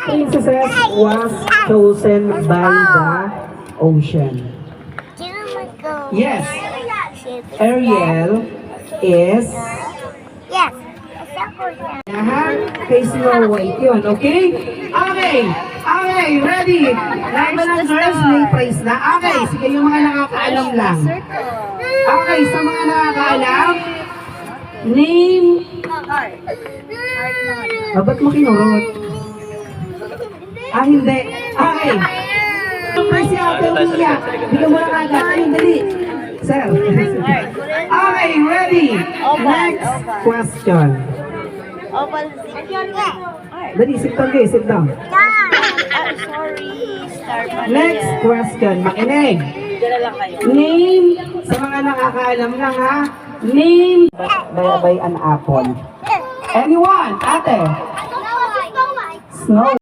princesses was chosen by the ocean? Yes, Ariel is kay Snow White yun, okay? Okay, ready? Lahat ba ng girls may praise na? Okay, sige yung mga nakakaalam lang. Okay, sa mga nakakaalam, name... Ba't mo kinurot? Hindi. Okay. Si Ate Mia, bigyan mo lang agad. Ay, dali. Sir. Okay, ready? Next question. Dali, sit down kayo, sit down. Next question, makinig. Name, sa mga nakakaalam lang ha, name by an apple. Anyone? Ate? Snow.